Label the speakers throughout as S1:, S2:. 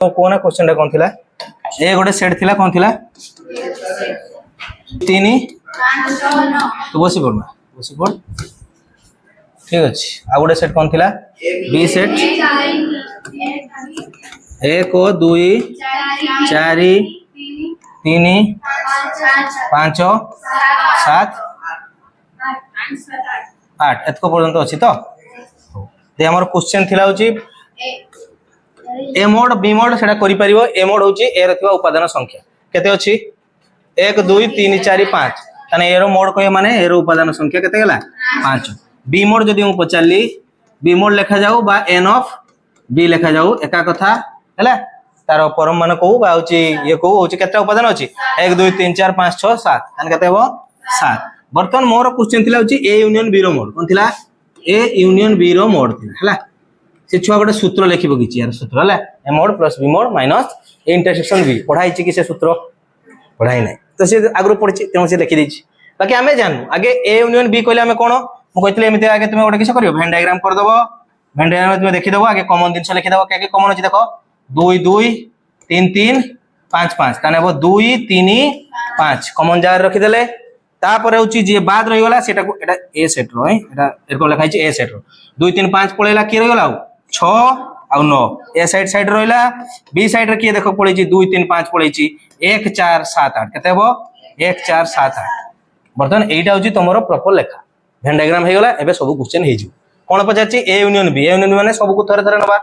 S1: तो कोना क्वेश्चन टा कोन थिला ए गोटे सेट थिला कोन थिला 3 तो बसी पड़ ठीक अछि आ गोटे सेट कोन थिला बी सेट 1 2 4 3 5 7 8 एतको पर्यंत अछि तो ते हमर क्वेश्चन थिला होची ए मोड बी मोड सेटा करि परिबो ए मोड होची ए रथिबा उपादान संख्या केते अछि 1 2 3 4 5 तने एरो मोड कहे माने एरो उपादान संख्या केते गेला 5 बी मोड जदी हम पचारली बी मोड लेखा जाऊ बा एन ऑफ बी लेखा जाऊ एका कथा हैला तार परम मान को बा होची ये को होची केते उपादान अछि 1 2 3 4 5 6 7 तने केते हो 7 बर्तन मोर क्वेश्चन थिला होची ए यूनियन बी रो मोड कोन थिला ए यूनियन बी रो मोड थिला हैला से छुआ गोटे सूत्र लिखिबो किछि यार सूत्र हला A mod plus B mod minus A intersection B पढ़ाई छि कि से सूत्र पढ़ाई नै तो से आगरो पढ़छि तेम से लिखि दैछि बाकी हमें जानू आगे ए यूनियन बी कहले हमें कोन मु कहतले एमिते आगे तुमे गोटे किछ करियो वेन डायग्राम कर दबो वेन डायग्राम तुमे देखि दबो आगे कॉमन दिन से लिखि दबो के कॉमन अछि देखो 2 2 3 3 5 5 ताने हो 2 3 5 कॉमन जार रखि देले तापर होची जे बाद रहि गला सेटा को एटा ए सेट रो एटा एरको लिखाइ छि ए सेट रो 2 3 5 पळेला की रहि गला 6 आ 9 ए साइड रहिला बी साइड रे की देखो पळै छि 2 3 5 पळै छि 1 4 7 8 केते हो 1 4 7 8 बर्तन एटा होची तमरो प्रॉपर लेखा वेन डायग्राम हे गला एबे सब क्वेश्चन हे छि कोन पचार छि ए यूनियन बी माने सब को थरे थरे नबा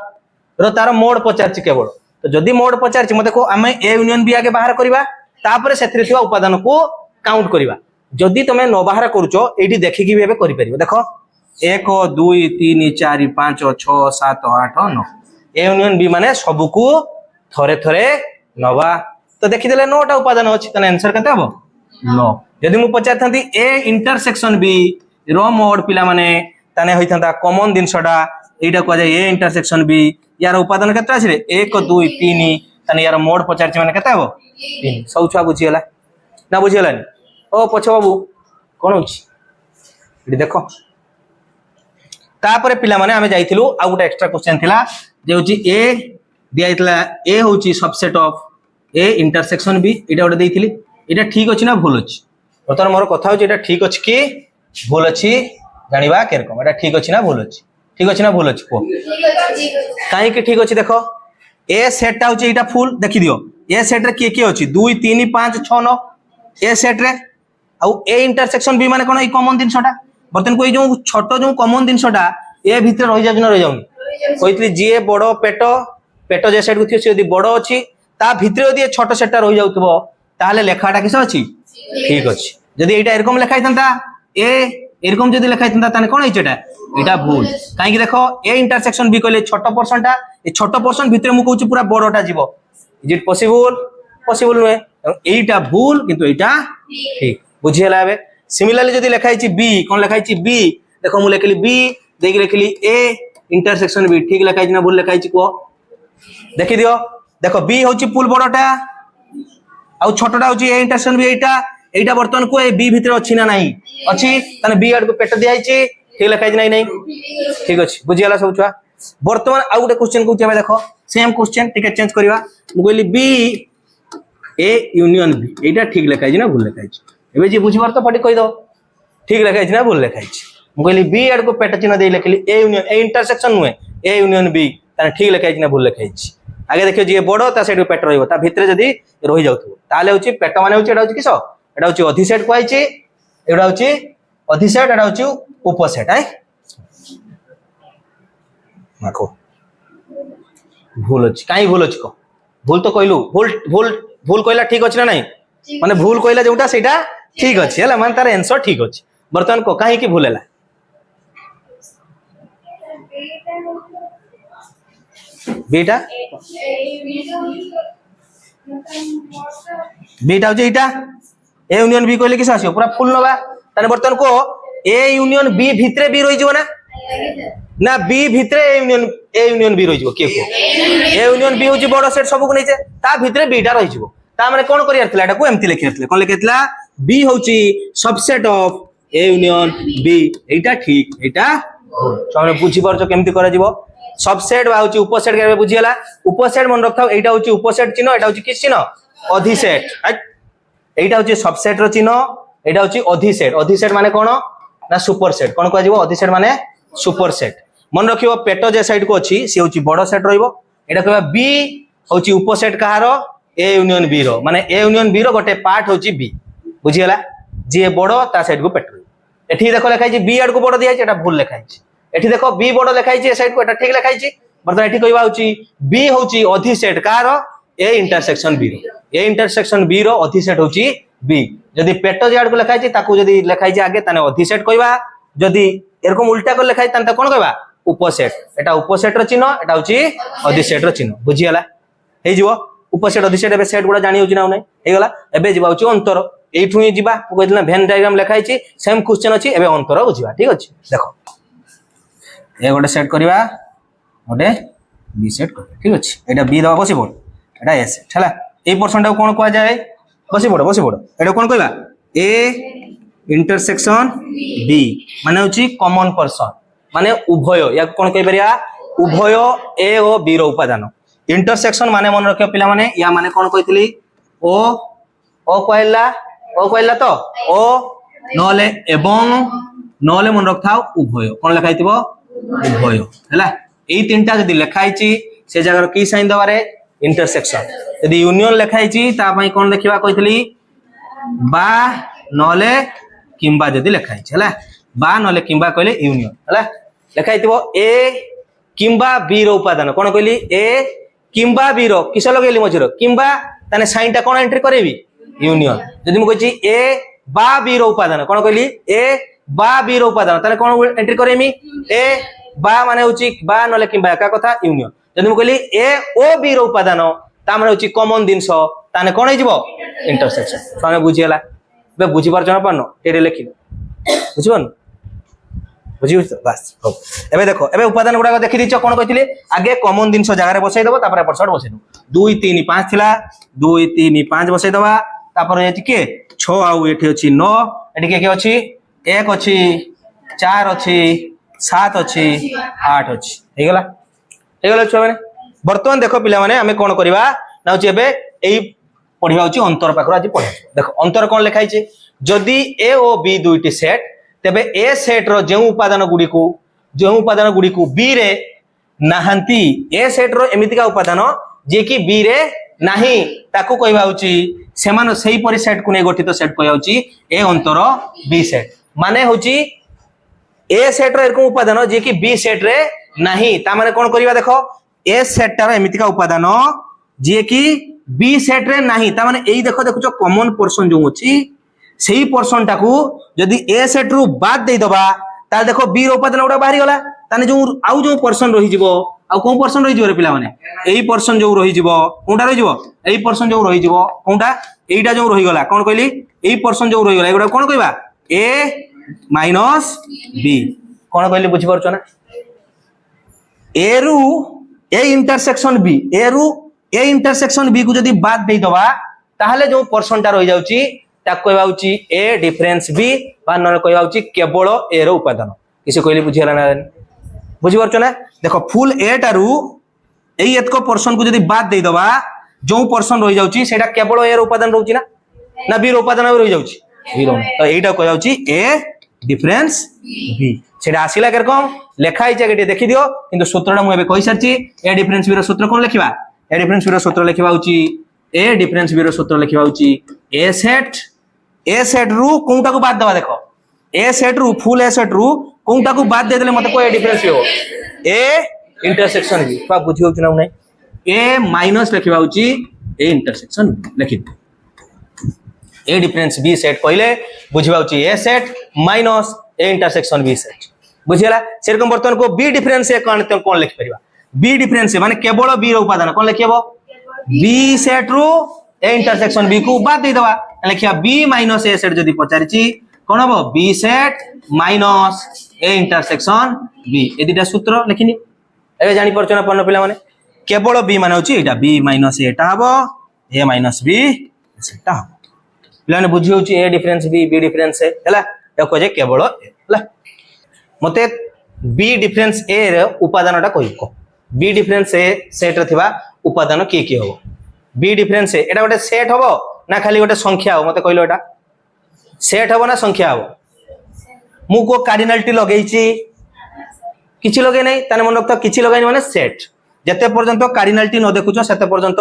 S1: रो तार मोड पचार छि केवल तो जदी मोड पचार छि मते को हमें ए यूनियन बी आगे बाहर करबा तापर सेथरे थिबा उपादान को काउंट करबा जदी तमे न बाहर करूचो एठी देखि कि एबे करि परिबो देखो 1 2 3 4 5 6 7 8 9 ए यूनियन बी माने सब को थरे थरे नबा तो देखि देले 9 टा उपादान अछि तने आंसर कते हबो 9 जदी मु पचार थांती ए इंटरसेक्शन बी रो मोड पिला माने तने होइथांता कॉमन दिनसडा एटा को जाय ए इंटरसेक्शन बी यार उपादान केते अछि रे 1 2 3 तने यार मोड पचार छि माने केते हबो 3 सब छुआ बुझी गेला ना बुझी गेलानी ओ पछ बाबू कोन होछि एटी देखो तापरे पिला माने हमें जाइथिलु आ गुटा एक्स्ट्रा क्वेश्चन थिला जे होछि ए दियाइतला ए होछि subset of A intersection B एटा ओडे देइथिली एटा ठीक अछि ना भूल अछि बर्तमान मोर कथा होछि एटा ठीक अछि कि भूल अछि जानिबा केरकम एटा ठीक अछि ना भूल अछि को काहे कि ठीक अछि देखो ए सेट ता होछि एटा फुल देखि दियो ए सेट रे के अछि 2 3 5 6 9 ए सेट रे आ ए इंटरसेक्शन बी माने कोन ई कॉमन दिनसटा बर्तन कोई जो छोटो जो कॉमन दिनसटा ए भीतर रहि जाउ न रहि जाउनी कहितली जे बडो पेटो जे साइड गुथि से यदि बडो अछि ता भीतर यदि छोटो सेटा रहि जाउतबो ताले लेखाटा किस अछि ठीक अछि यदि एटा एरकम लेखाइ तंता ए एरकम यदि लेखाइ तंता ताने कोन हिचटा एटा भूल काहे कि देखो ए इंटरसेक्शन बी कहले छोटो पोर्शनटा ए छोटो पोर्शन भीतर मु कहूची पूरा बडोटा जीवो इज इट पॉसिबल नुए एटा भूल किंतु एटा ठीक बुझी हला बे सिमिलरली जदी लेखाइ छि बी कोन लेखाइ छि बी देखो मु लेखली बी देख लेखली ए इंटरसेक्शन बी ठीक लेखाइ छि ना भूल लेखाइ छि को देखि दियो देखो बी होछि पुल बडोटा आ छोटोटा होछि ए इंटरसेक्शन बी एटा बर्तन को ए बी भीतर अछि ना नाही अछि तने बी आड को पेट दियाइ छि ठीक लेखाइ छि नाही ठीक अछि बुझी हला सब छुआ वर्तमान आ गुटे क्वेश्चन को हमें देखो सेम क्वेश्चन टिके चेंज करबा मु कहली बी ए यूनियन बी एटा ठीक लेखाइ छि ना भूल लेखाइ छि एबे जी बुझिबार तो पटी कहि दो ठीक लेखाइ छि ना भूल लेखाइ छि मु कहली बी आड को पेट चिन्ह दे लेखली ए यूनियन ए इंटरसेक्शन नुए ए यूनियन बी तने ठीक लेखाइ छि ना भूल लेखाइ छि आगे देखियो जे बडो ता साइड पेट रहइबो ता भितरे जदी रहि जाउथबो ताले होछि पेट माने होछि एटा होछि किसो एटा होछि अधिसेट कोइ छि एटा होछि अधिसेट एटा होछि उपसेट है माको भूल अछि काई भूल अछि को भूल तो कहलु भूल कहला ठीक अछि ना नहीं माने भूल कहला जोटा सेटा ठीक अछि हला माने तार आंसर ठीक अछि बर्तमान को काहे कि भूलेला बेटा बेटा होजे एटा ए यूनियन बी कहले किस आसीओ पूरा फुल नबा ताने बर्तमान को ए यूनियन बी भितरे बी रहि जबो ना बी भितरे ए यूनियन बी रहि जबो के को ए यूनियन बी होजी बडो सेट सब को नै जे ता भितरे बीटा रहि जबो ता माने कोन करियार थिला एटा को एम्ति लिखिरथिले कोन लिखिरथिला बी होची subset of A union B एटा ठीक एटा तमे बुझी परछो केमति करा जिवो सबसेट बा होची उपसेट के बुझियला उपसेट मन रखथाओ एटा होची उपसेट चिन्ह एटा होची किस चिन्ह अधिसेट एटा होची सबसेट रो चिन्ह एटा होची अधिसेट माने कोन ना सुपरसेट कोन कहजिवो अधिसेट माने सुपरसेट मन रखियो पेट जे साइड को अछि से होची बड़ सेट रहइबो एटा कहबा बी होची उपसेट कहारो ए यूनियन बी रो माने ए यूनियन बी रो गोटे पार्ट होची बी बुझियला जे बड़ ता साइड को पेट एठी देखो लिखाई छी बी आड को बड़ दिया छै एटा भूल लिखाई छी एठी देखो बी बड़ लिखाई छी ए साइड को एटा ठीक लिखाई छी बर्तमान एठी कहबा होची बी होची अधिसेट कहारो ए इंटरसेक्शन बी रो ए इंटरसेक्शन बी रो अधिसेट होची बी जदी पेट जे आड को लिखाई छी ताकू जदी लिखाई छी आगे ताने अधिसेट कहबा जदी एरकम उल्टा को लिखाई ताने कोन कहबा उपसेट एटा उपसेट रो चिन्ह एटा होची अधिसेट रो चिन्ह बुझियला हे जिवो उपसेट अधिसेट एबे सेट गुडा जानि होची ना नै हे गला एबे जिबा होची अंतर एठु ही जिबा कहदिना भेन डायग्राम लिखाई छी सेम क्वेश्चन अछि एबे अंतर बुझिबा ठीक अछि देखो ए गोटे सेट करबा गोटे बी सेट कर ठीक अछि एटा बी दबा बसी बोल एटा ए सेट हला ए परसेंट कोन कोआ जाय बसी बोल एटा कोन कहबा ए इंटरसेक्शन बी माने होची कॉमन पर्सन माने उभय या कोन कहि परिया उभय ए ओ बी रो उपादान इंटरसेक्शन माने मन रखियो पिला माने या माने कोन कहितली ओ कहला तो ओ नले एवं नले मन रखथाओ उभय कोन लिखाइतिबो उभय हैला एई तीनटा जदी लिखाइची से जगह की साइन दबारे इंटरसेक्शन यदि यूनियन लिखाइची ता पई कोन देखिबा कहितली बा नले किंबा जदी लिखाइची हैला बा नले किंबा कहले यूनियन हैला लिखाइतिबो ए किंबा बी रो उपादान कोन कहली ए किंबा बी रो किस लगेली मझिरो किंबा ताने साइन ता कोन एंट्री करेबी यूनियन जदि मु कहिची ए बा बी रो उपादान कोन कहली ए बा बी रो उपादान ताने कोन एंट्री करेमी ए बा माने होची बा नले किंबा एका कथा यूनियन जदि मु कहली ए ओ बी रो उपादान ता माने होची कॉमन दिनसो ताने कोन हे जिवो इंटरसेक्शन ताने बुझियला बे बुझि पार जना पानो एरे लेखिलो बुझिबन बुझियो बस हो एबे देखो एबे उपादान गुडा देखि दिछ कोन कहितले आगे कॉमन दिनसो जगह रे बसै दबो तापर परसेंट बसै दबो 2 3 5 थिला 2 3 5 बसै दबा तापर एति के 6 आउ एठी अछि 9 एठी के अछि 1 अछि 4 अछि 7 अछि 8 अछि हे गेला छुआ माने वर्तमान देखो पिला माने हमें कोन करबा ना होची एबे एई पढिबा होची अंतर पाखर आज पढि देखो अंतर कोन लिखाइ छै जदी ए ओ बी दुईटी सेट तेबे ए सेट रो जेउ उपादान गुडी को बी रे नाहंती ए सेट रो एमितिका उपादान जे कि बी रे नाही ताकू कहबा होची सेमान सेही परि सेट को नै गठित सेट कहया होची ए अंतर बी सेट माने होची ए सेट रो एरकम उपादान जे कि बी सेट रे नाही ता माने कोन करबा देखो ए सेट रो एमितिका उपादान जे कि बी सेट रे नाही ता माने एई देखो देखुचो कॉमन पोर्शन जो होची सेही पोर्शन टाकू जदी ए सेट रु बाद दे दबा ता देखो बी रो उपादान उडा बाहरी गला ताने जो आउ जो पोर्शन रही जिवो आ कोन पोर्शन रही जिवो रे पिला माने एई पोर्शन जो रही जिवो कोनटा रही जिवो एई पोर्शन जो रही जिवो कोनटा एईटा जो रही गला कोन कहली एई पोर्शन जो रही गला एगुडा कोन कहबा ए माइनस बी कोन कहली बुझि परछो ना ए रु ए इंटरसेक्शन बी ए रु ए इंटरसेक्शन बी को जदी बाद दे दबा ताहले जो पोर्शन टा रही जाउची ताक कहबा होची ए डिफरेंस बी बा न कहबा होची केवल ए रो उपादान किसे कहली बुझियला ना बुझि परछो ना देखो फुल ए टारू एई एतको पोर्शन को जदी बाद दे दबा जो पोर्शन रही जाउची सेटा केवल ए रो उपादान रहउची ना बी रो उपादान रही जाउची बी रो तो एईटा कहबा होची ए डिफरेंस बी सेटा आसिला केरकम लेखाई जगह देखि दियो किंतु सूत्रटा मु एबे कहि सारची ए डिफरेंस बी रो सूत्र कोन लिखिबा ए डिफरेंस बी रो सूत्र लिखिबा होची ए डिफरेंस बी रो सूत्र लिखिबा होची ए सेट रु कोनटा को बाद दबा देखो ए सेट रु फुल ए सेट रु कोनटा को बाद दे देले मते को ए डिफरेंस हो ए इंटरसेक्शन बी बा बुझियो कि ना नै ए माइनस लिखिबा होची ए इंटरसेक्शन लिखि ए डिफरेंस बी सेट पहिले बुझिबा होची A set minus A intersection B set बुझियला सेरकम बर्तन को बी डिफरेंस ए कोन लिखि परिबा बी डिफरेंस माने केवल बी रो उपादान कोन लिखिबो बी सेट रु ए इंटरसेक्शन बी को बाद दे दबा लिखिया बी माइनस ए सेट जदी पचारिची कोन हबो B set minus A intersection B ए दिटा सूत्र लिखिनी एबे जानि परछ ना पन्न पिला माने केवल बी माने होची एटा बी माइनस एटा हबो ए माइनस बी सेटा हबो पिला ने बुझी होची ए डिफरेंस बी डिफरेंस ए हला देखो जे केवल ए हला मते बी डिफरेंस ए रे उपादानटा कहिको बी डिफरेंस ए सेट रे थिबा उपादान किए किए हो बी डिफरेंस ए एटा गोटे सेट हबो ना खाली गोटे संख्या हो मते कहलो एटा सेट हबो ना संख्या हबो मु को कार्डिनलिटी लगेइची किछि लगे नै ताने मन रखता किछि लगाइनी माने सेट जते पर्यंत कार्डिनलिटी न देखुछो सेते पर्यंत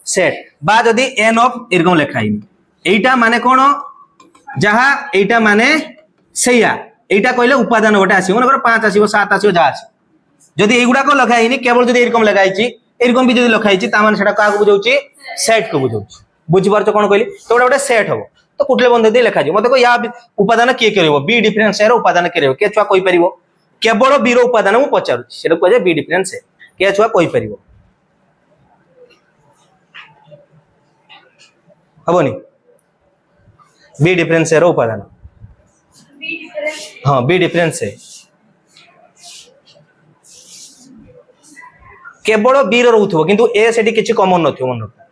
S1: सेट बा जदी एन ऑफ एरगम लेखाइनी एटा माने कोन जहा एटा माने सेया एटा कहले उपादान गोटे आसीबो मनकर 5 आसीबो 7 आसीबो जा आसी जदी एगुडा को लगाइनी केवल जदी एरकम लगाइची एरकम भी जदी लखाइची ता माने सेटा का को बुझौची सेट को बुझौची बुझि पारछ कोन कहली तो गोटे सेट हबो तो कुटले बंद दे लेखा मते को या उपादान किए करबो बी डिफरेंस ए रो उपादान करबो के छुआ कोइ परिबो केवल बी रो उपादान मु पचारु सेटा को जे बी डिफरेंस ए के छुआ कोइ परिबो हबोनी बी डिफरेंस ए रो उपादान हां बी डिफरेंस ए केवल बी रो रहउथबो किंतु ए सेठी किछि कॉमन नथिबो मन रखा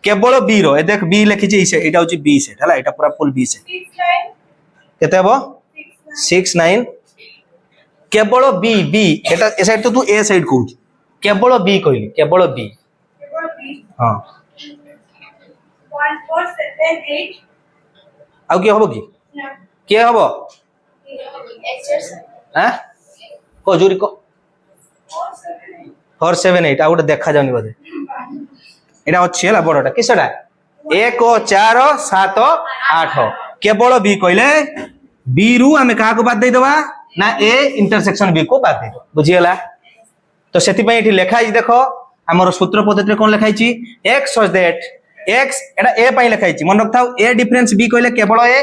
S1: केवल बी रो ए देख बी लिखि छी एटा होची बी सेट हला एटा पूरा फुल बी सेट केते हबो 6 9 केवल बी बी एटा ए साइड तो तू ए साइड कहू केवल बी कहली केवल बी हां
S2: 1 4 7 8
S1: आउ के हबो की के हबो हां को जुरी को 4 7 8 आ गोटे देखा जाउनी बदे एटा अछि हला बडटा किसडा 1 4 7 8 केवल बी कहले बी रु हमें का को बात दे दबा ना ए इंटरसेक्शन बी को बात दे दो बुझियला तो सेति पई एठी लेखा छि देखो हमर सूत्र पद्धति रे कोन लेखाइ छि x सच दैट x एटा ए पई लेखाइ छि मन रखथाउ ए डिफरेंस बी कहले केवल ए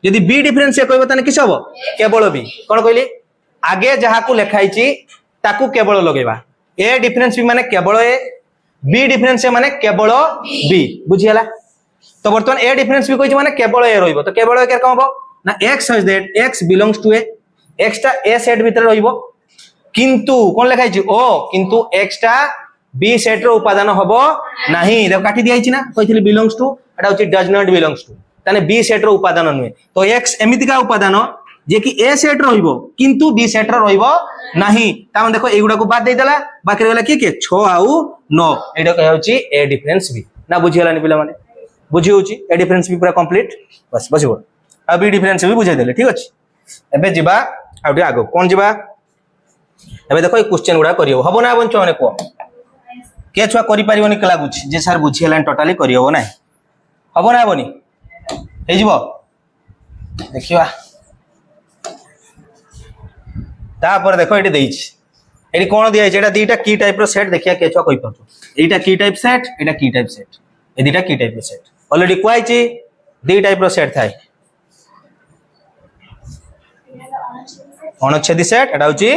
S1: यदि बी डिफरेंस ए कहबो तने किछ हबो केवल बी कोन कहली आगे जहा को लेखाइ छि ताकू केवल लगेबा ए डिफरेंस बी माने केवल ए बी डिफरेंस ए माने केवल बी बुझियला तो बर्तमान ए डिफरेंस बी कहै छि माने केवल ए रहइबो तो केवल ए के कहबो ना x such that x belongs to A x टा ए सेट भीतर रहइबो किंतु कोन लेखाइ छि ओ किंतु x टा बी सेट रो उपादान हबो नाही देखो काटी दियाइ छि ना कहिथिली बिलोंग्स टू एटा होछि डज नॉट बिलोंग्स टू ताने बी सेट रो उपादान नुहे तो x एमिति का उपादान जे कि ए सेट रहइबो किंतु बी सेट रो रहइबो नाही ता मन देखो एगुडा को बाद दे देला बाकी रहला की के 6 आउ 9 एडा कहै होछि ए डिफरेंस बी ना बुझियलानी पिला माने बुझि होछि ए डिफरेंस बी पूरा कंप्लीट बस बसिबो आ बी डिफरेंस भी बुझाइ देले ठीक अछि एबे जिबा आउटे आगो कोन जिबा एबे देखो ए क्वेश्चन गुडा करियो हबो ना बंचो माने को के छुआ करि परिबोनी के लागुछि जे सर बुझियलान टोटली करियो ना हबो ना हबोनी हे जिवो देखिवा तापर देखो एटी देइछि एटी कोन दिया छै एटा दीटा की टाइप रो सेट देखिया के छुआ कहि परछो एटा की टाइप सेट एटा की टाइप सेट ए दीटा की टाइप रो सेट ऑलरेडी क्वाइ छि दी टाइप रो सेट थाई अनुच्छेदी सेट एटा होची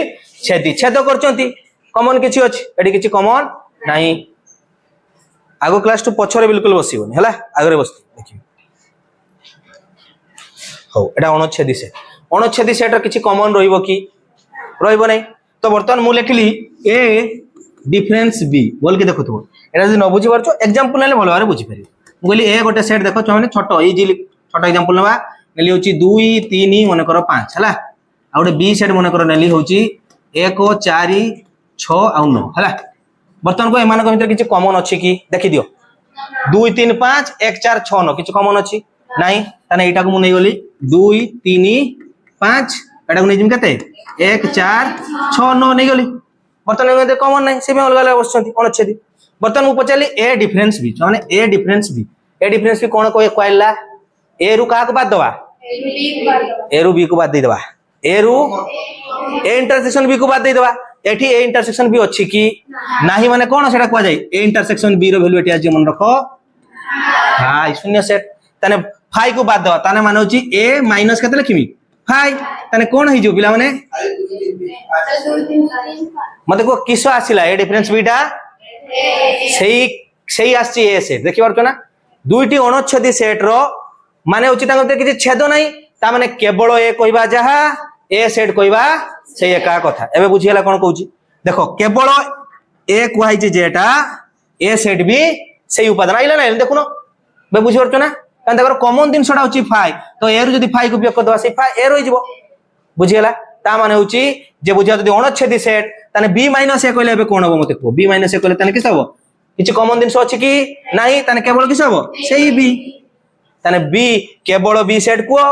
S1: छेदी छेद करचंती कॉमन किछि अछि एटी किछि कॉमन नाही आगो क्लास टू पछरे बिल्कुल बसिबोनी हला आगरे बसती देखि हो एटा अनुच्छेदी सेट रो किछि कॉमन रहिबो की रहिबो नै तो बर्तमान मु लेखली ए डिफरेंस बी बोल के देखो तो एटा जदि न बुझि परछो एग्जांपल लेले भलो बारे बुझि परिबो मु कहली ए गोटे सेट देखो छ माने छोटो इजी छोटो एग्जांपल लेबा नेली होची 2 3 मन करो 5 हला आ गोटे बी सेट मन करो नेली होची 1 4 6 आ 9 हला बर्तमान को एमान को भीतर किछि कॉमन अछि की देखि दियो 2 3 5 1 4 6 9 किछि कॉमन अछि नाही तने एटा को मु नै गली 2 3 5 एटा को नै जिम कते 1 4 6 9 नै गली बर्तमान में कॉमन नै से में अलग अलग बसछंती कोन अछि बर्तमान मु पचाली ए डिफरेंस बी माने ए डिफरेंस बी कोन कहला ए रु का को बाद दवा ए रु बी को बाद दे दवा ए रु ए इंटरसेक्शन बी को बाद दे दवा एठी ए इंटरसेक्शन बी अछि की नाही माने कोन सेटा को जाय ए इंटरसेक्शन बी रो वैल्यू एठी आज मन रखो हां शून्य सेट तने 5 को बाद दवा तने माने होची ए माइनस केते लिखिमी 5 तने कोन होई जो बिला माने मते को किसो आसिला ए डिफरेंस बीटा सेही आसी ए सेट देखि परतो ना दुईटी अनुच्छेदी सेट रो माने होची तांग भीतर किछि छेद नाही ता माने केवल ए कहबा जहा ए सेट कहबा से एका कथा एबे बुझियला कोन कहूची देखो केवल ए कहै जे जेटा ए सेट भी सेही उपादान आइला ना देखुनो बे बुझि परतो ना कान देखो कॉमन दिन सडा होची 5 तो ए रु जदी 5 को उपयोग कर दवा से 5 ए रहि जिवो बुझियला ता माने होची जे बुझिया जदी अणच्छेदी सेट ताने b माइनस a कहले एबे कोन हो मते को b माइनस a कहले ताने किस हबो किछ कॉमन जिंस अछि कि नाही ताने केवल किस हबो सेही b ताने b केवल b सेट को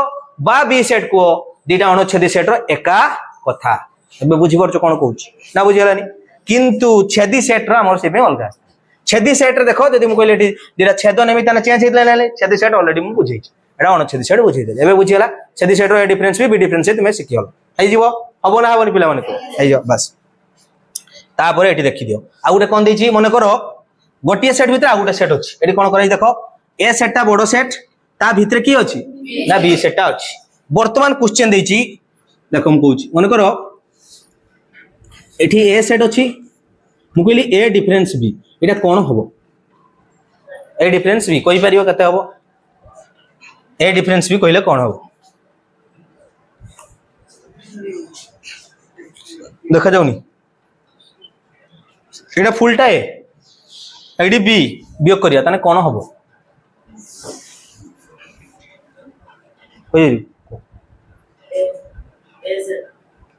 S1: बा b सेट को दीटा अणच्छेदी सेट रो एका कथा एबे बुझि परछ कोन कहूची ना बुझिलानी किंतु छेदी सेट रो हमर सेबे अलगा छेदी सेट रे देखो जदी मु कहले दीटा छेद नेमी ताने चेंज हेतले ले छेदी सेट ऑलरेडी मु बुझिछ एडा अणच्छेदी सेट बुझि दे एबे बुझिला छेदी सेट रो ए डिफरेंस भी बी डिफरेंस से तुमे सिखियलो हई जीवो हबो ना हबोनी पिला माने को हई जो बस तापर एठी देखि दियो आ गुटे कोन देछि मने करो गोटिए सेट भितर आ गुटे सेट अछि एठी कोन करै देखो ए सेट ता बडो सेट ता भितर की अछि ना बी सेट ता अछि वर्तमान क्वेश्चन देछि देखो हम कहूछि मने करो एठी ए सेट अछि मु कहली ए डिफरेंस बी एटा कोन हबो ए डिफरेंस बी कोइ परियो कते हबो ए डिफरेंस बी कहले कोन हबो देखा जाउनी एटा फुलटा ए एडी बी बियोग करिया ताने कोन हबो कोइ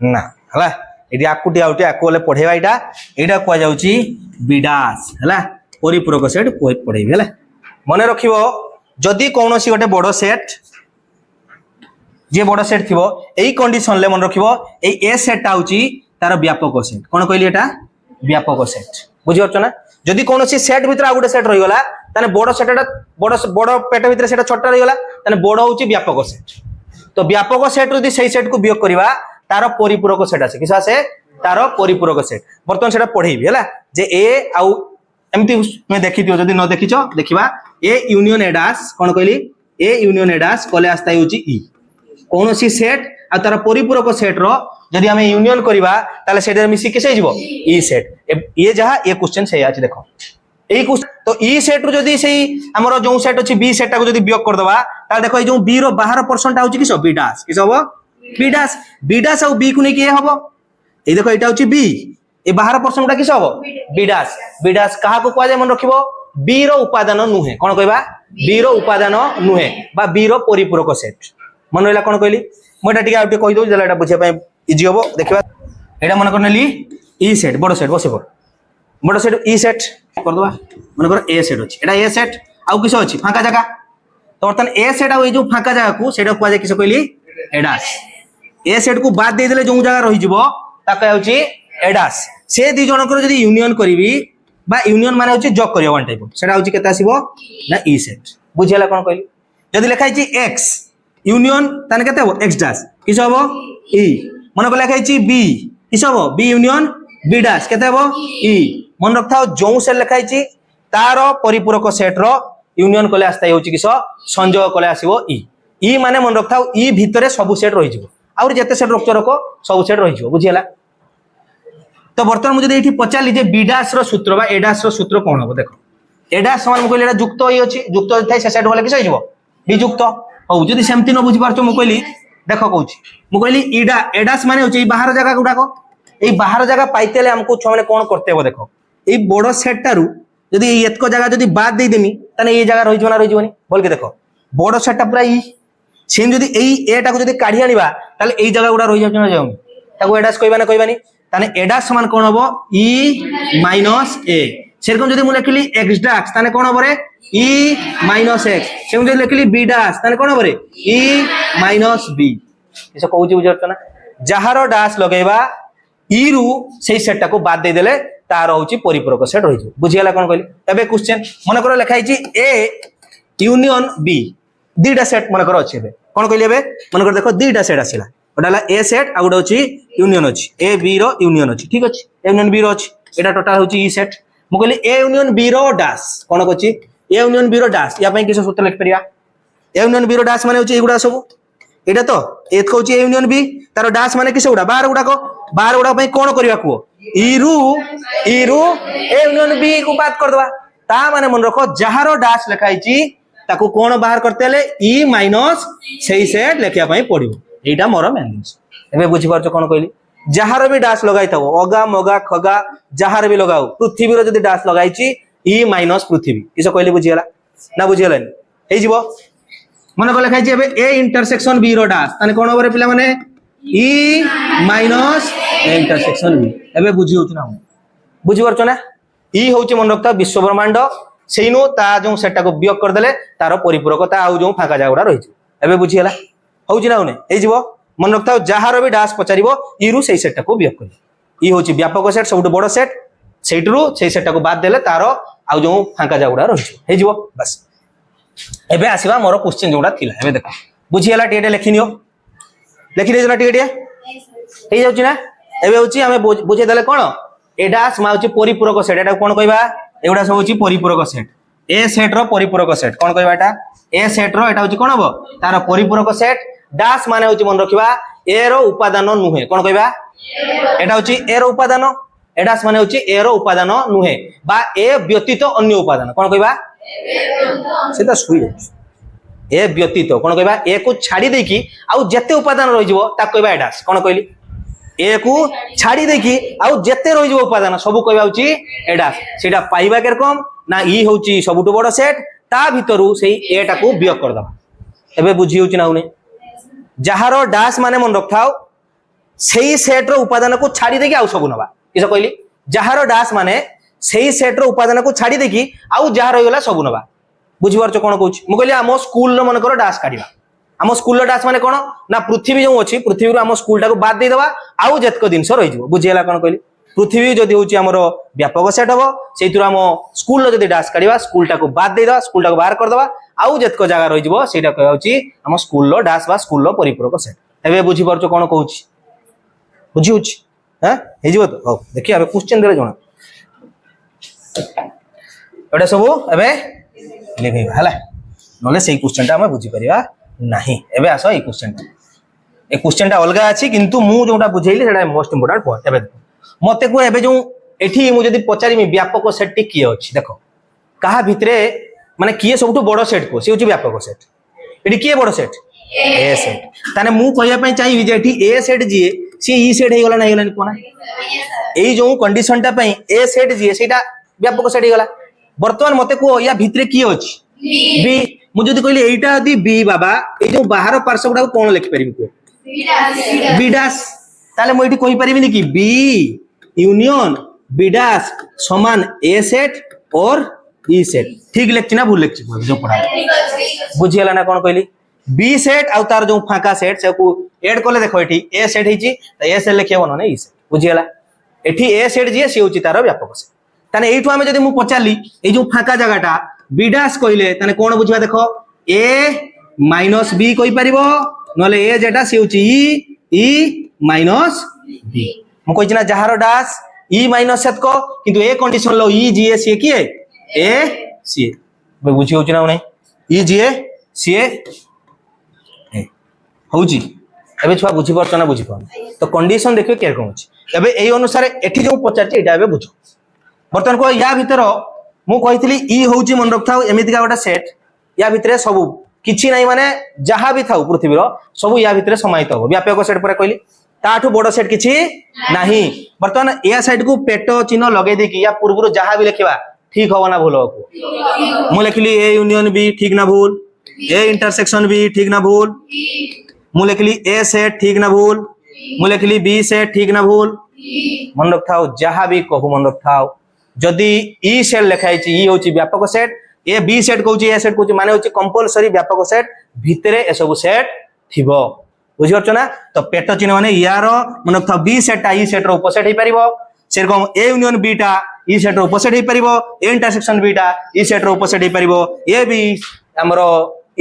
S1: ना हला एडी आकुटी आउटी आकोले पढेबा एटा को जाउची बिडास हला परिपूरक सेट पढेबी हला मने रखिबो जदी कोनोसी गोटे बडो सेट जे बडो सेट थिबो एई कंडीशन ले मन रखिबो एई ए सेट आउची तार व्यापक सेट कोन कहली एटा व्यापक सेट बुझि परछ ना जदी कोनोसी सेट भितर आ गुटे सेट रहि गला ताने बडो सेटटा बडो पेट भितर सेटा छोटा रहि गला ताने बडो होची व्यापक सेट तो व्यापक सेट जदी सेई सेट को वियोग करबा तार परिपूरक सेट आसे किस आसे तार परिपूरक सेट बर्तमान सेटा पढेबी हला जे ए आउ एमती मैं देखि दियो जदी न देखिचो देखिबा ए यूनियन ए डैश कोन कहली ए यूनियन ए डैश कोले आस्ता होची ई कोनोसी सेट आ तार परिपूरक सेट रो जदी हमें यूनियन करबा ताले सेटा मिसी केसे जिवो ई सेट ये जहा ये क्वेश्चन सही अछि देखो एई क्वेश्चन तो ई सेट रो जदी सेही हमरो जो सेट अछि बी सेट को जदी वियोग कर दबा ताले देखो ए जो बी रो बाहर परसेंट आउची किस बी डैश किस हबो बी डैश और बी को नै के हबो ए देखो एटा होची बी ए बाहर परसेंटटा किस हबो बी डैश कहा को कोआ जाय मन रखिबो बी रो उपादान नुहे कोन कहबा बी रो उपादान नुहे बा बी रो परिपूरक सेट मन रहला कोन कहली मोटा टिका आउटे कहि दउ जला एटा बुझे पय इजी हबो देखिबा एटा मन करनेली ई सेट बसिबो बडो सेट ई सेट कर दबा मन कर ए सेट अछि एटा ए सेट आउ किस अछि फांका जगह तो बर्तन ए सेट आ जो फांका जगह को सेटा कोआ जाय किस कहली एडास ए सेट को बाद दे देले जो जगह रहि जिवो ता कहै होची एडास से दि जन कर जदी यूनियन करबी बा यूनियन माने होची जॉक करिया वन टाइप सेटा होची केता आसीबो ना ई सेट बुझियला कोन कहली जदी लिखाइ छी x यूनियन ताने केते हो x डैश किस हबो e मन को लिखाइ छी b किस हबो b यूनियन b डैश केते हबो e मन रखथाओ जो से लिखाइ छी तारो परिपूरक सेट रो यूनियन कोले आस्ता होची किस संयोग कोले आसीबो e माने मन रखथाओ e भितरे सब सेट रहि जिवो आउर जते सेट रखचो रखो सब सेट रहि जिवो बुझियला तो बर्तमान मुझे एठी पचाली जे बी डैश रो सूत्र बा ए डैश रो सूत्र कोन हो देखो ए डैश समान मु कहली एटा युक्त होई अछि युक्त थाई से सेट होले किस होई जिवो बी युक्त हो जदी सेमति न बुझि पारछो मु कहली देखो कहूची मु कहली ईडा ए डैश माने होची बाहर जगह गुडा को ए बाहर जगह पाइतेले हमको छ माने कोन करते हो देखो ए बडो सेट टारू जदी एतको जगह जदी बाद दे देमी तने ए जगह रहि जना रहि जीवनी बोल के देखो बडो सेट पूरा ई सेम जदी एई ए टा को जदी काढी आनिबा ताले एई जगह गुडा रहि जाउना जाउनी ताको ए डैश कहबा ना कहबानी ताने ए डैश समान कोन हबो e माइनस a सेरकम जदी मु लिखली x डैश ताने कोन हबो रे e माइनस x सेम जदी लिखली b डैश ताने कोन हबो रे e माइनस b एसो कहूची बुझत ना जहारो डैश लगेबा e रु सेई सेट को बाद दे देले तार होची परिपूरक सेट रहि जो बुझियला कोन कहली एबे क्वेश्चन मन करो लिखाइ छी a यूनियन b दीटा सेट मन करो अछि एबे कोन कहली एबे मन कर देखो दीटा सेट आसिला ओडाला ए सेट आ गुडा होची यूनियन अछि ए बी रो यूनियन अछि ठीक अछि ए यूनियन बी रो अछि एटा टोटल होची ई सेट मु कहली ए यूनियन बी रो डैश कोन कहछि ए यूनियन बी रो डैश या पय किसे सूत्र लिख परिया ए यूनियन बी रो डैश माने होची एगुडा सब एटा तो ए कहछि ए यूनियन बी तारो डैश माने किसे गुडा बाहर गुडा पय कोन करिया को ई रु ए यूनियन बी को बात कर दबा ता माने मन रखो जहारो डैश लिखाइ छी ताको कोन बाहर करतेले ई माइनस सेही सेट लेखिया पय पडिबो एटा मोर मेन्स एबे बुझि परछ कोन कहली जहार भी डैश लगाई थाओ अगा मगा खगा जहार भी लगाओ पृथ्वी रो जदी डैश लगाई छी ई माइनस पृथ्वी किस कहली बुझियला ना बुझियलानी हे जीवो मन को लिखाई छी एबे ए इंटरसेक्शन बी रो डैश ताने कोन ओबरे पिला माने ई माइनस ए इंटरसेक्शन बी एबे बुझी होची ना बुझी परछ ना ई होची मन रखता विश्व ब्रह्मांड सेइनो ता जो सेटा को वियोग कर देले तार परिपूरकता आउ जो फाका जागुडा रही एबे बुझी हला होची ना होने ए जीवो मन रखता जहार भी डास पचारिबो ई रु सेई सेटा को वियोग कर ई होची व्यापक सेट सबटु बड़ सेट सेइटरु सेई सेटा को बाद देले तार आउ जो फाका जागुडा रही हे जीवो बस एबे आसीबा मोर क्वेश्चन जोडा थिला एबे देखो बुझी हला टेटे लेखिनियो लेखि देजना टिके टिके हे जाउची ना एबे होची हमें बुझे देले कोन ए डास मा होची परिपूरक सेट एटा कोन कहबा एगुडा सब होची परिपूरक सेट ए सेट रो परिपूरक सेट कोन कहबा एटा ए सेट रो एटा होची कोन हबो तार परिपूरक सेट डास माने होची मन रखिबा ए रो उपादान नुहे कोन कहबा एटा होची ए रो उपादान एडास माने होची ए रो उपादान नुहे बा ए व्यतीत अन्य उपादान कोन कहबा सेटा सुई ए व्यतीत कोन कहबा ए को छाडी देकी आउ जते उपादान रहि जिवो ता कहबा एडास कोन कहली ए को छाडी देकी आउ जते रहि जिवो उपादान सब कहबा होची एडास सेटा पाइबा केर कम ना ई होची सबटु बड़ सेट ता भितरु सेई ए टा को वियोग कर दबा एबे बुझी होची ना उने जहारो डास माने मन रखाओ सेई सेट रो उपादान को छाडी देकी आउ सब नबा किस कहली जहारो डास माने सेई सेट रो उपादान को छाडी देकी आउ जहा रहि गला सब नबा बुझी पारछ कोन कहूची मु कहली हम स्कूल रो मन कर डास काढिबा हम स्कूल रो डास माने कोन ना पृथ्वी जो अछि पृथ्वी रो हम स्कूल टा को बाद दे दबा आउ जतक दिन रहि जिवो बुझी हला कोन कहली पृथ्वी जदी होची हमरो व्यापक सेट हबो सेइतुर हम स्कूल रो जदी डास काढिबा स्कूल टा को बाद दे दबा स्कूल टा को बाहर कर दबा आउ जतक जगह रहि जिवो सेटा कहउची हम स्कूल रो डास बा स्कूल रो परिपूरक सेट एबे बुझी पारछ कोन कहूची बुझी होची हां हे जिवो तो हो देखि आबे क्वेश्चन देले जणा एटा सब एबे लेखैबा हला नले सेही क्वेश्चन टा हम बुझी परिबा नाही एबे आसो ए क्वेश्चन टा अलगा अछि किंतु मु जोटा बुझैली सेटा मोस्ट इंपोर्टेंट पॉइंट एबे मते को एबे जो एठी मु जदी पचारिमी व्यापक सेट टी किए अछि देखो कहा भितरे माने किए सबटु बड़ सेट को से होची व्यापक सेट एठी किए बड़ सेट ए सेट ताने मु कहया पई चाहिबी जे एठी ए सेट जिए सी ई सेट हे गला नाही गला कोना एई जो कंडीशन टा पई ए सेट जिए सेटा व्यापक सेट हे गला वर्तमान मते को या भितरे किए अछि बी मु जदी कहली एटा यदि बी बाबा ए जो बाहर पार्श्व गुडा कोन लिखि परिबी को बी डैश ताले मु एठी कहि परिबिनी कि बी यूनियन बी डैश समान ए सेट और ई सेट ठीक लिखछि ना भूल लिखछि जो पढ़ा बुझी हला ना कोन कहली बी सेट आ तार जो फाका सेट से को ऐड करले देखो एठी ए सेट हिची त ए सेट लिखियो न ई सेट बुझी हला एठी ए सेट जे से होची तार व्यापक सेट ताने एठु हमें जदी मु पचारली ए जो फाका जगाटा बी डैश कहले ताने कोन बुझिबा देखो ए माइनस बी कहि परिबो नले ए जेटा से होची ई माइनस बी मु कहि ना जहारो डैश ई माइनस सेट को किंतु ए कंडीशन लो ई जी ए सी के ए सी बे बुझी होची ना नै ई जी ए सी ए होची एबे छुआ बुझी परछ ना बुझी पाउ तो कंडीशन देखियो के कोन अछि एबे एई अनुसार एठी जो पचारछि एटा एबे बुझो बर्तमान को या भीतर मु कहितली ई होची मन रखथाउ एमितिका गोटा सेट या भीतर सब किछि नाही माने जहा भी थाउ पृथ्वी रो सब या भीतर समाहित हो व्यापक सेट पर कहली ताठू बड़ सेट किछि नाही बर्तमान या साइड को पेट चिन्ह लगे दे कि या पूर्व जहा भी लिखिबा ठीक हो ना भूल हो मु लिखली ए यूनियन बी ठीक ना भूल ए इंटरसेक्शन बी ठीक ना भूल मु लिखली ए सेट ठीक ना भूल मु लिखली बी सेट ठीक ना भूल मन रखथाउ जहा भी कहू मन रखथाउ जदी ई सेट लिखाई छि ई होची व्यापक सेट ए बी सेट कहूची ए सेट कहूची माने होची कंपलसरी व्यापक सेट भितरे ए सब सेट थिबो बुझि परछ ना तो पेट चिन्ह माने यार मन रखथाउ बी सेट ई सेट रो उपसेट हे परिबो सेरकम ए यूनियन बी टा ई सेट रो उपसेट हे परिबो ए इंटरसेक्शन बी टा ई सेट रो उपसेट हे परिबो ए बी हमरो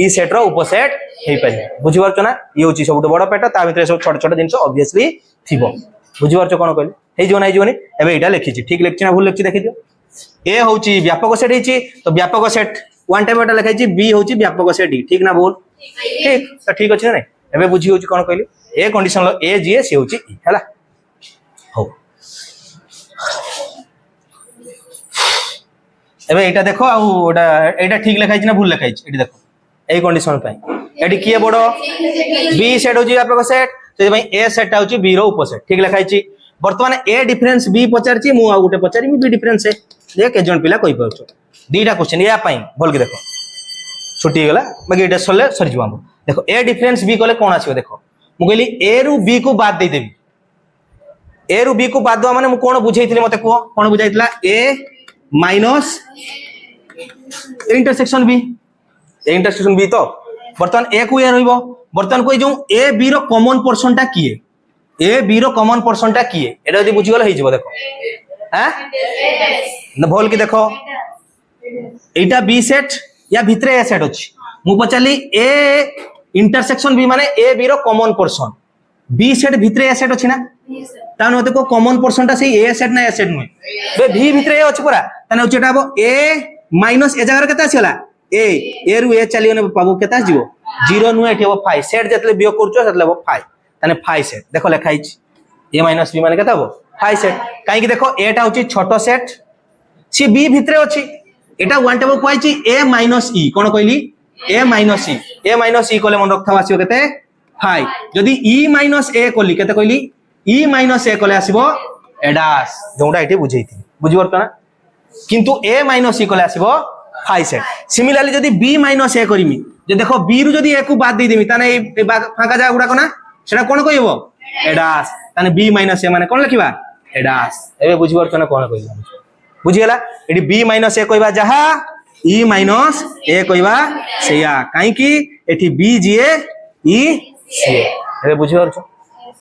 S1: ई सेट रो उपसेट हे परिबो बुझि परछ ना ई होची सबटु बड़ पेट ता भितरे सब छोट छोट जिंस ऑब्वियसली थिबो बुझि परछ कोन कहली हे जो नाही जोनी एबे एटा लिखि छि ठीक लिखछि ना भूल लिखछि देखि दियो ए होची व्यापक सेट हिची तो व्यापक सेट वन टाइम एटा लिखाई छि बी होची व्यापक सेट ठीक ना भूल ठीक तो ठीक अछि ना नहीं एबे बुझी होची कोन कहली ए कंडीशन लो ए जी सी होची ई हला हो एबे एटा देखो आ ओटा एटा ठीक लिखाई छि ना भूल लिखाई छि एटी देखो ए कंडीशन पई एटी किए बडो बी सेट होची व्यापक सेट से भाई ए सेट होची बी रो उपसेट ठीक लिखाई छि वर्तमान ए डिफरेंस बी पचारची मु आ गुटे पचारी बी डिफरेंस है जे के जन पिला कहि परछो दीटा क्वेश्चन या पई बोल के देखो छुट्टी गला बाकी एटा सले सर जीवा देखो ए डिफरेंस बी कले कोन आछियो देखो मु कहली ए रु बी को बाद दे देबी ए रु बी को बाद दवा माने मु कोन बुझाइथिले मते को कोन बुझाइतला ए माइनस इंटरसेक्शन बी तो बर्तमान ए को ए रहइबो बर्तमान कोइ जो ए बी रो कॉमन पोर्शन टा किए ए बी रो कॉमन पोर्शन टा किए एटा जदी बुझी गलो हेजिबो देखो हैं न भोल की देखो एटा बी सेट या भितरे ए सेट अछि मु पचाली ए इंटरसेक्शन बी माने ए बी रो कॉमन पोर्शन बी सेट भितरे ए सेट अछि ना तान मते को कॉमन पोर्शन टा सेही ए सेट ना ए सेट नुय बे भी भितरे ए अछि पूरा ताने उचेटा हबो ए माइनस ए जगह केता आछला ए रु ए चलियो ने पाबो केता जीवो 0 नु एठी हबो 5 सेट जतले बियो करचो सेतले हबो 5 ताने 5 सेट देखो लेखा हिच ए माइनस बी माने केता हबो 5 सेट काई कि देखो ए टा होची छोटो सेट सी बी भितरे अछि एटा वन टेबल कोइची ए माइनस ई कोन कहली ए माइनस ई कोले मन रखथाव आसीओ केते 5 जदी ई माइनस ए कोली केते कहली ई माइनस ए कोले आसीबो एडास जोंडा एठी बुझेइथि बुझिबर कना किंतु ए माइनस ई कोले आसीबो 5 सेट सिमिलरली जदी बी माइनस ए करिमी जे देखो बी रु जदी ए को बाद दे देमी ताने ए फाका जा गुडा कोना सेटा कोन कहइबो एडास ताने बी माइनस ए माने कोन लिखिबा एडास एबे बुझिबर कना कोन कहइबा बुझियला एडी बी माइनस ए कहइबा जहा ई माइनस ए कहइबा सेया काई कि एठी बी जे ई सी एबे बुझिबर छ